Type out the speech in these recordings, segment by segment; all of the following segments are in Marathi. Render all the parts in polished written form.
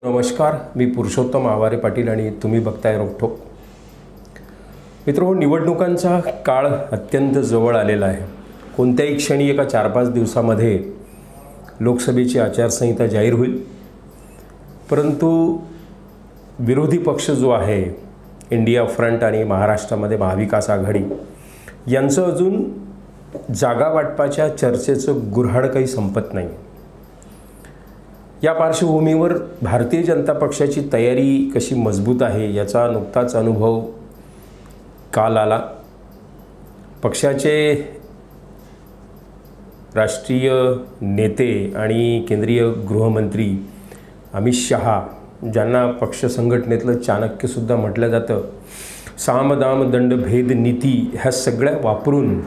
नमस्कार, मी पुरुषोत्तम आवारे पाटील आणि तुम्ही बघताय रोकठोक. मित्रांनो, निवडणुकांचा काळ अत्यंत जवळ आलेला आहे. कोणत्याही क्षणी एका 4-5 दिवसामध्ये लोकसभेची आचारसंहिता जाहीर होईल. परंतु विरोधी पक्ष जो आहे, इंडिया फ्रंट आणि महाराष्ट्रामध्ये महाविकास आघाडी यांचं अजून जागा वाटपाच्या चर्चेचं गुऱ्हाड काही संपत नाही. या पार्श्वभूमीवर भारतीय जनता पक्षाची तयारी कशी मजबूत आहे याचा नुकताच अनुभव काल आला. पक्षाचे राष्ट्रीय नेते आणि केंद्रीय गृहमंत्री अमित शहा, ज्यांना पक्ष संघटनेतलं चाणक्यसुद्धा म्हटलं जातं, साम दाम दंड भेद नीती ह्या सगळ्या वापरून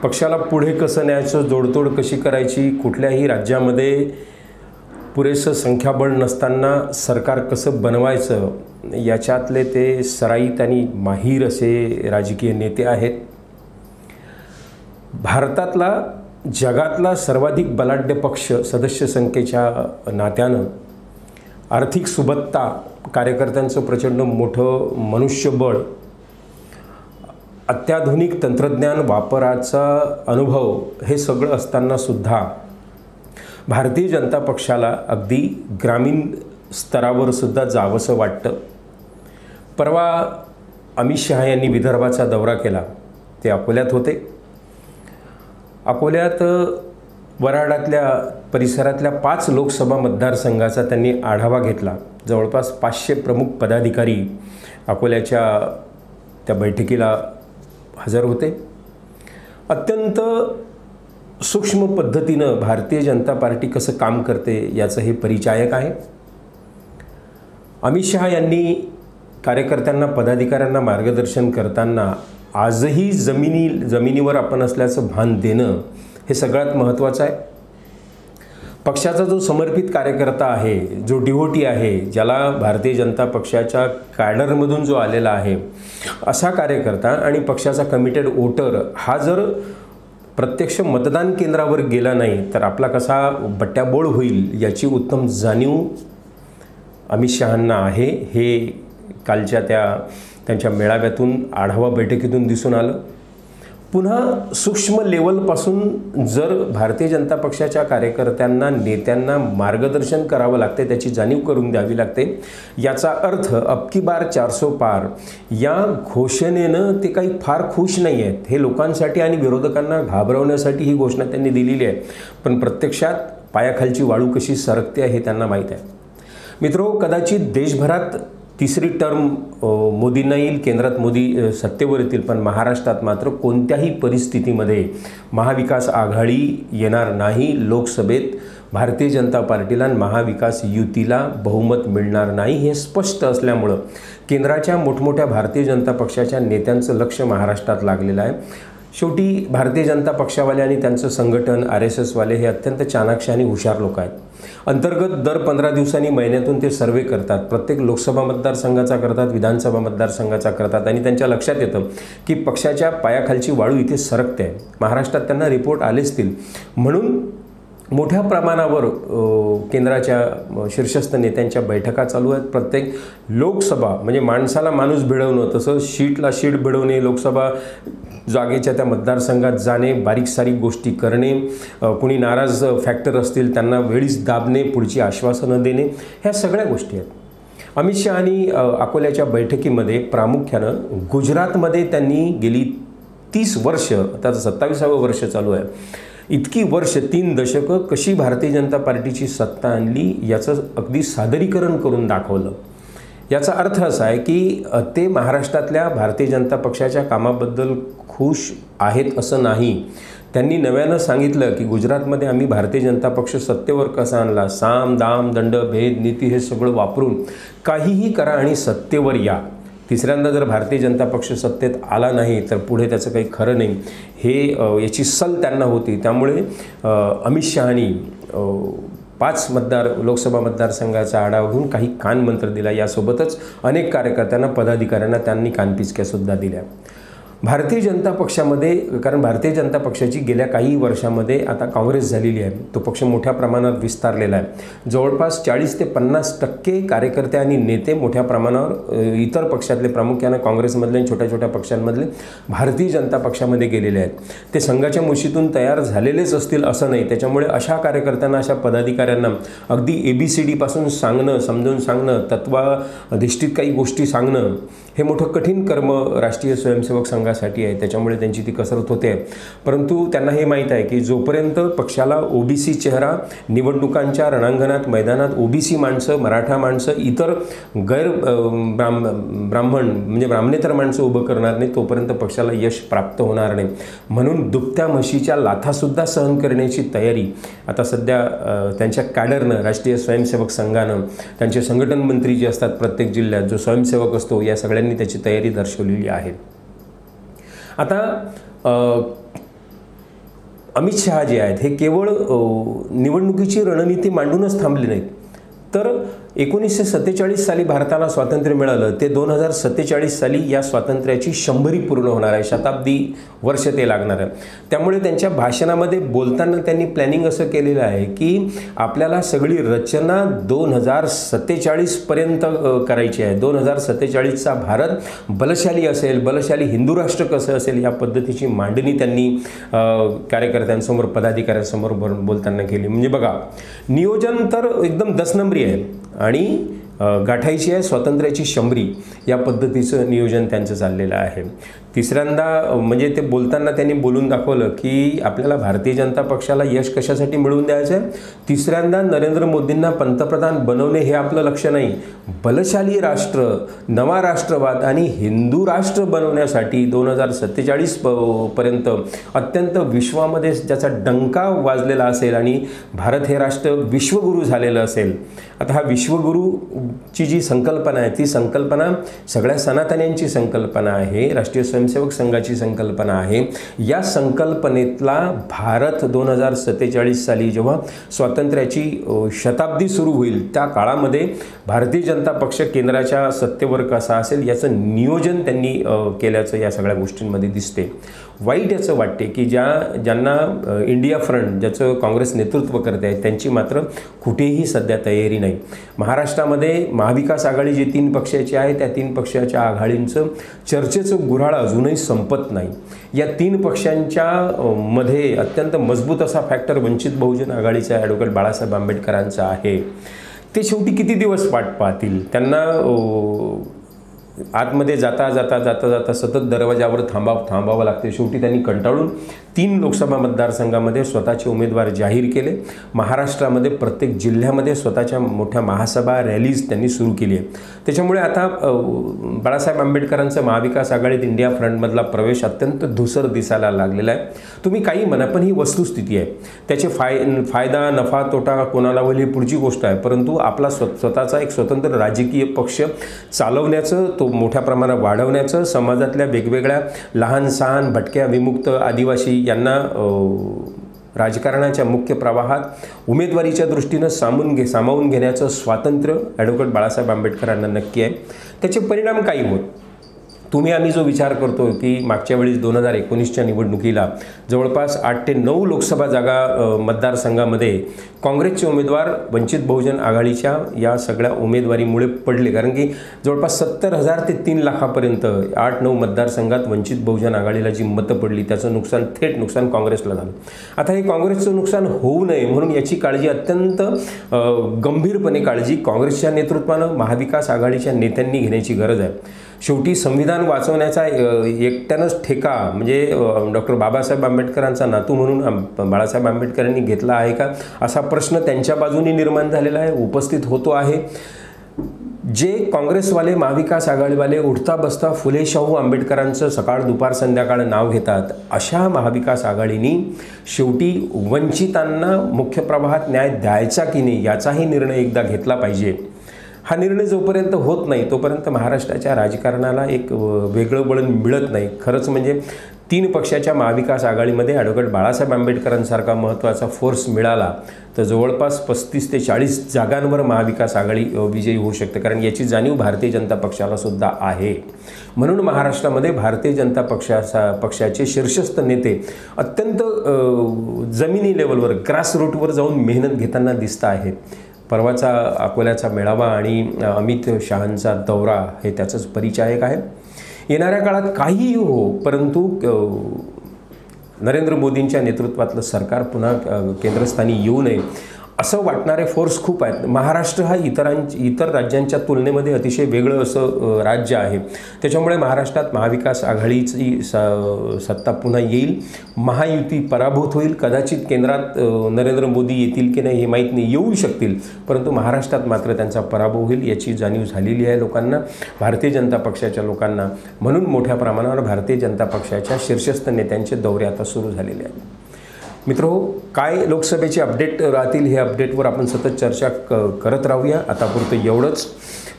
पक्षाला पुढे कसं न्यायचं, जोडतोड कशी करायची, कुठल्याही राज्यामध्ये पुरेसं संख्याबळ नसताना सरकार कसं बनवायचं, याच्यातले ते सराईत आणि माहीर असे राजकीय नेते आहेत. भारतातला जगातला सर्वाधिक बलाढ्य पक्ष सदस्य संख्येच्या नात्यानं आर्थिक सुबत्ता, कार्यकर्त्यांचं प्रचंड मोठं मनुष्यबळ, अत्याधुनिक तंत्रज्ञान वापराचा अनुभव हे सगळं असतानासुद्धा भारतीय जनता पक्षाला अगदी ग्रामीण स्तरावर सुद्धा जावंसं वाटतं. परवा अमित शहा यांनी विदर्भाचा दौरा केला. ते अकोल्यात होते. अकोल्यात वऱ्हाडातल्या परिसरातल्या 5 लोकसभा मतदारसंघाचा त्यांनी आढावा घेतला. जवळपास 500 प्रमुख पदाधिकारी अकोल्याच्या त्या बैठकीला हजर होते. अत्यंत सूक्ष्म पद्धतीनं भारतीय जनता पार्टी कसं काम करते याचं हे परिचायक आहे. अमित शहा यांनी कार्यकर्त्यांना, पदाधिकाऱ्यांना मार्गदर्शन करताना आजही जमिनीवर आपण असल्याचं भान देणं हे सगळ्यात महत्त्वाचं आहे. पक्षाचा जो समर्पित कार्यकर्ता आहे, जो डिव्होटी आहे, ज्याला भारतीय जनता पक्षाच्या कॅडरमधून जो आलेला आहे, असा कार्यकर्ता आणि पक्षाचा कमिटेड वोटर हा जर प्रत्यक्ष मतदान केंद्रावर गेला नाही तर आपला कसा बट्ट्याबोळ होईल याची उत्तम जाणीव अमित शहांना आहे. हे कालच्या त्यांच्या मेळाव्यातून, आढावा बैठकीतून दिसून आलं. पुन्हा सूक्ष्म लेवलपासून जर भारतीय जनता पक्षाच्या कार्यकर्त्यांना, नेत्यांना मार्गदर्शन करावं लागते, त्याची जाणीव करून द्यावी लागते. याचा अर्थ अब की बार 400 पार या घोषणेनं ते काही फार खुश नाही आहेत. हे लोकांसाठी आणि विरोधकांना घाबरवण्यासाठी ही घोषणा त्यांनी दिलेली आहे. पण प्रत्यक्षात पायाखालची वाळू कशी सरकते हे त्यांना माहीत आहे. मित्रो, कदाचित देशभरात 3री टर्म मोदींना येईल, केंद्रात मोदी सत्तेवर येतील, पण महाराष्ट्रात मात्र कोणत्याही परिस्थितीमध्ये महाविकास आघाडी येणार नाही. लोकसभेत भारतीय जनता पार्टीला आणि महाविकास युतीला बहुमत मिळणार नाही हे स्पष्ट असल्यामुळं केंद्राच्या मोठमोठ्या भारतीय जनता पक्षाच्या नेत्यांचं लक्ष महाराष्ट्रात लागलेलं आहे. शेवटी भारतीय जनता पक्षावाले आणि त्यांचं संघटन, RSS वाले हे अत्यंत चाणाक्ष आणि हुशार लोक आहेत. अंतर्गत दर 15 दिवसांनी, महिन्यातून ते सर्वे करतात. प्रत्येक लोकसभा मतदारसंघाचा करतात, विधानसभा मतदारसंघाचा करतात आणि त्यांच्या लक्षात येतं की पक्षाच्या पायाखालची वाळू इथे सरकते आहे. महाराष्ट्रात त्यांना रिपोर्ट आले असतील. म्हणून मोठ्या प्रमाणावर केंद्राच्या शीर्षस्थ नेत्यांच्या बैठका चालू आहेत. प्रत्येक लोकसभा म्हणजे माणसाला माणूस भिडवणं, तसं शीटला शीट भिडवणे, लोकसभा जागेच्या त्या मतदारसंघात जाणे, बारीक सारीक गोष्टी करणे, कुणी नाराज फॅक्टर असतील त्यांना वेळीच दाबणे, पुढची आश्वासनं देणे, ह्या सगळ्या गोष्टी आहेत. अमित शहानी अकोल्याच्या बैठकीमध्ये प्रामुख्यानं गुजरातमध्ये त्यांनी गेली 30 वर्ष, आता 27वं वर्ष चालू आहे, इतकी वर्ष, 3 दशकं कशी भारतीय जनता पार्टीची सत्ता आणली याचं अगदी सादरीकरण करून दाखवलं. याचा अर्थ असा आहे की ते महाराष्ट्रातल्या भारतीय जनता पक्षाच्या कामाबद्दल खुश आहेत असं नाही. त्यांनी नव्यानं सांगितलं की गुजरातमध्ये आम्ही भारतीय जनता पक्ष सत्तेवर कसा आणला, साम दाम दंड भेद नीती हे सगळं वापरून काहीही करा आणि सत्तेवर या. तिसऱ्यांदा जर भारतीय जनता पक्ष सत्तेत आला नाही तर पुढे त्याचं काही खरं नाही, हे याची सल त्यांना होती. त्यामुळे अमित शहानी 5 लोकसभा मतदारसंघाचा आढावा घेऊन काही कानमंत्र दिला. यासोबतच अनेक कार्यकर्त्यांना, पदाधिकाऱ्यांना त्यांनी कानपिचक्यासुद्धा दिल्या. भारतीय जनता पक्षामध्ये, कारण भारतीय जनता पक्षाची गेल्या काही वर्षामध्ये आता काँग्रेस झालेली आहे, तो पक्ष मोठ्या प्रमाणात विस्तारलेला आहे. जवळपास 40 ते 50% कार्यकर्ते आणि नेते मोठ्या प्रमाणावर इतर पक्षातले, प्रामुख्यानं काँग्रेसमधले आणि छोट्या छोट्या पक्षांमधले भारतीय जनता पक्षामध्ये गेलेले आहेत. ते संघाच्या मुशीतून तयार झालेलेच असतील असं नाही. त्याच्यामुळे अशा कार्यकर्त्यांना, अशा पदाधिकाऱ्यांना अगदी ABCD पासून सांगणं, समजावून सांगणं, तत्वाधिष्ठित काही गोष्टी सांगणं हे मोठं कठीण कर्म राष्ट्रीय स्वयंसेवक संघासाठी आहे. त्याच्यामुळे त्यांची ती कसरत होते. परंतु त्यांना हे माहीत आहे की जोपर्यंत पक्षाला OBC चेहरा निवडणुकांच्या रणांगणात, मैदानात OBC माणसं, मराठा माणसं, इतर गैर ब्राह्मण म्हणजे ब्राह्मणेतर माणसं उभं करणार नाही, तोपर्यंत पक्षाला यश प्राप्त होणार नाही. म्हणून दुभत्या म्हशीच्या लाथासुद्धा सहन करण्याची तयारी आता सध्या त्यांच्या कॅडरनं, राष्ट्रीय स्वयंसेवक संघानं, त्यांचे संघटन मंत्री जे असतात प्रत्येक जिल्ह्यात, जो स्वयंसेवक असतो, या सगळ्यांनी त्याची तयारी दर्शवलेली आहे. आता अमित शहा जे आहेत हे केवळ निवडणुकीची रणनीती मांडूनच थांबले नाहीत, तर 1947 साली भारताला स्वातंत्र्य मिळालं, ते 2047 साली या स्वातंत्र्याची 100री पूर्ण होणार आहे, शताब्दी वर्ष ते लागणार आहे. त्यामुळे त्यांच्या भाषणामध्ये बोलताना त्यांनी प्लॅनिंग असं केलेलं आहे की आपल्याला सगळी रचना 2047 पर्यंत करायची आहे. 2047चा भारत बलशाली असेल, बलशाली हिंदू राष्ट्र कसं असेल, या पद्धतीची मांडणी त्यांनी कार्यकर्त्यांसमोर, पदाधिकाऱ्यांसमोर बोलताना केली. म्हणजे बघा, नियोजन तर एकदम 10 नंबरी आहे आणि गाठायची आहे स्वातंत्र्याची 100री, या पद्धतीचं नियोजन त्यांचं चाललेलं आहे. तिसऱ्यांदा म्हणजे ते बोलताना त्यांनी बोलून दाखवलं की आपल्याला भारतीय जनता पक्षाला यश कशासाठी मिळवून द्यायचं आहे. तिसऱ्यांदा नरेंद्र मोदींना पंतप्रधान बनवणे हे आपलं लक्ष नाही, बलशाली राष्ट्र, नवा राष्ट्रवाद आणि हिंदू राष्ट्र बनवण्यासाठी 2047 पर्यंत अत्यंत विश्वामध्ये ज्याचा डंका वाजलेला असेल आणि भारत हे राष्ट्र विश्वगुरू झालेलं असेल. आता हा विश्वगुरूची जी संकल्पना आहे, ती संकल्पना सगळ्या सनातन्यांची संकल्पना आहे, राष्ट्रीय स्वयंसेवक संघाची संकल्पना आहे. या संकल्पनेतला भारत 2047 साली जेव्हा स्वातंत्र्याची शताब्दी सुरू होईल, त्या काळामध्ये भारतीय जनता पक्ष केंद्राच्या सत्तेवर कसा असेल याचं नियोजन त्यांनी केल्याचं या सगळ्या गोष्टींमध्ये दिसते. वाईट याचं वाटते की ज्यांना इंडिया फ्रंट, ज्याचं काँग्रेस नेतृत्व करते आहे, त्यांची मात्र कुठेही सध्या तयारी नाही. महाराष्ट्रामध्ये महाविकास आघाडी जी 3 पक्षाची आहे, त्या 3 पक्षाच्या आघाडींचं चर्चेचं गुऱ्हाळ अजूनही संपत नाही. या 3 पक्षांच्या मध्ये अत्यंत मजबूत असा फॅक्टर वंचित बहुजन आघाडीचा ॲडव्होकेट बाळासाहेब आंबेडकरांचा आहे. ते शेवटी किती दिवस वाट पाहतील. त्यांना आतमध्ये जाता जाता जाता जाता सतत दरवाजावर थांबावं लागते. शेवटी त्यांनी कंटाळून 3 लोकसभा मतदारसंघामध्ये स्वतःचे उमेदवार जाहीर केले. महाराष्ट्रामध्ये प्रत्येक जिल्ह्यामध्ये स्वतःच्या मोठ्या महासभा, रॅलीज त्यांनी सुरू केली आहे. त्याच्यामुळे आता बाळासाहेब आंबेडकरांचं महाविकास आघाडीत इंडिया फ्रंटमधला प्रवेश अत्यंत धुसर दिसायला लागलेला आहे. तुम्ही काही म्हणा, पण ही वस्तुस्थिती आहे. त्याचे फायदा, नफा, तोटा कोणाला होईल ही पुढची गोष्ट आहे, परंतु आपला स्वतःचा एक स्वतंत्र राजकीय पक्ष चालवण्याचं, तो मोठ्या प्रमाणात वाढवण्याचं, समाजातल्या वेगवेगळ्या लहान सहान भटक्या, विमुक्त, आदिवासी यांना राजकारणाच्या मुख्य प्रवाहात उमेदवारीच्या दृष्टीनं सामावून घेण्याचं स्वातंत्र्य ॲडव्होकेट बाळासाहेब आंबेडकरांना नक्की आहे. त्याचे परिणाम काही होत. आम्ही जो विचार करतो की मागच्या वेळेस 2019च्या निवडणुकीला जवळपास 8 ते 9 लोकसभा जागा मतदारसंघामध्ये काँग्रेसचे उमेदवार वंचित बहुजन आघाडीच्या या सगळ्या उमेदवारीमुळे पडले. कारण की जवळपास 70,000 ते 3 लाखापर्यंत 8-9 मतदारसंघात वंचित बहुजन आघाडीला जी मतं पडली, त्याचं नुकसान, थेट नुकसान काँग्रेसला झालं. आता हे काँग्रेसचं नुकसान होऊ नये म्हणून याची काळजी, अत्यंत गंभीरपणे काळजी काँग्रेसच्या नेतृत्वानं, महाविकास आघाडीच्या नेत्यांनी घेण्याची गरज आहे. शेवटी संविधान वाचवण्याचा एकट्यानंच ठेका म्हणजे डॉक्टर बाबासाहेब आंबेडकरांचा नातू म्हणून बाळासाहेब आंबेडकरांनी घेतला आहे का, असा प्रश्न त्यांच्या बाजूने निर्माण झालेला आहे, उपस्थित होतो आहे. जे काँग्रेसवाले, महाविकास आघाडीवाले उठता बसता फुले शाहू आंबेडकरांचं सकाळ दुपार संध्याकाळ नाव घेतात, अशा महाविकास आघाडीनी शेवटी वंचितांना मुख्य प्रवाहात न्याय द्यायचा की नाही याचाही निर्णय एकदा घेतला पाहिजे. हा निर्णय जोपर्यंत होत नाही तोपर्यंत महाराष्ट्राच्या राजकारणाला एक वेगळं वळण मिळत नाही. खरंच म्हणजे 3 पक्षाच्या महाविकास आघाडीमध्ये ॲडव्होकेट बाळासाहेब आंबेडकरांसारखा महत्त्वाचा फोर्स मिळाला तर जवळपास 35 ते 40 जागांवर महाविकास आघाडी विजयी होऊ शकते, कारण याची जाणीव भारतीय जनता पक्षाला सुद्धा आहे. म्हणून महाराष्ट्रामध्ये भारतीय जनता पक्षाचे शीर्षस्थ नेते अत्यंत जमिनी लेवलवर ग्रासरूटवर जाऊन मेहनत घेताना दिसत आहेत. परवाचा अकोल्याचा मेळावा आणि अमित शहांचा दौरा हे त्याचंच परिचायक आहे. येणाऱ्या काळात काहीही हो, परंतु नरेंद्र मोदींच्या नेतृत्वातलं सरकार पुन्हा केंद्रस्थानी येऊ नये असं वाटणारे फोर्स खूप आहेत. महाराष्ट्र हा इतर राज्यांच्या तुलनेमध्ये अतिशय वेगळं असं राज्य आहे. त्याच्यामुळे महाराष्ट्रात महाविकास आघाडीची सत्ता पुन्हा येईल, महायुती पराभूत होईल. कदाचित केंद्रात नरेंद्र मोदी येतील की नाही हे माहीत नाही, येऊ शकतील, परंतु महाराष्ट्रात मात्र त्यांचा पराभव होईल याची जाणीव झालेली आहे लोकांना, भारतीय जनता पक्षाच्या लोकांना. म्हणून मोठ्या प्रमाणावर भारतीय जनता पक्षाच्या शीर्षस्थ नेत्यांचे दौरे आता सुरू झालेले आहेत. मित्रो, काय लोकसभेचे अपडेट राहतील हे अपडेटवर आपण सतत चर्चा करत राहूया. आतापुरतं एवढंच.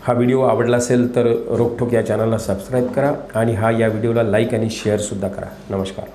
हा व्हिडिओ आवडला असेल तर रोकठोक या चॅनलला सबस्क्राईब करा आणि या व्हिडिओला लाईक आणि शेअरसुद्धा करा. नमस्कार.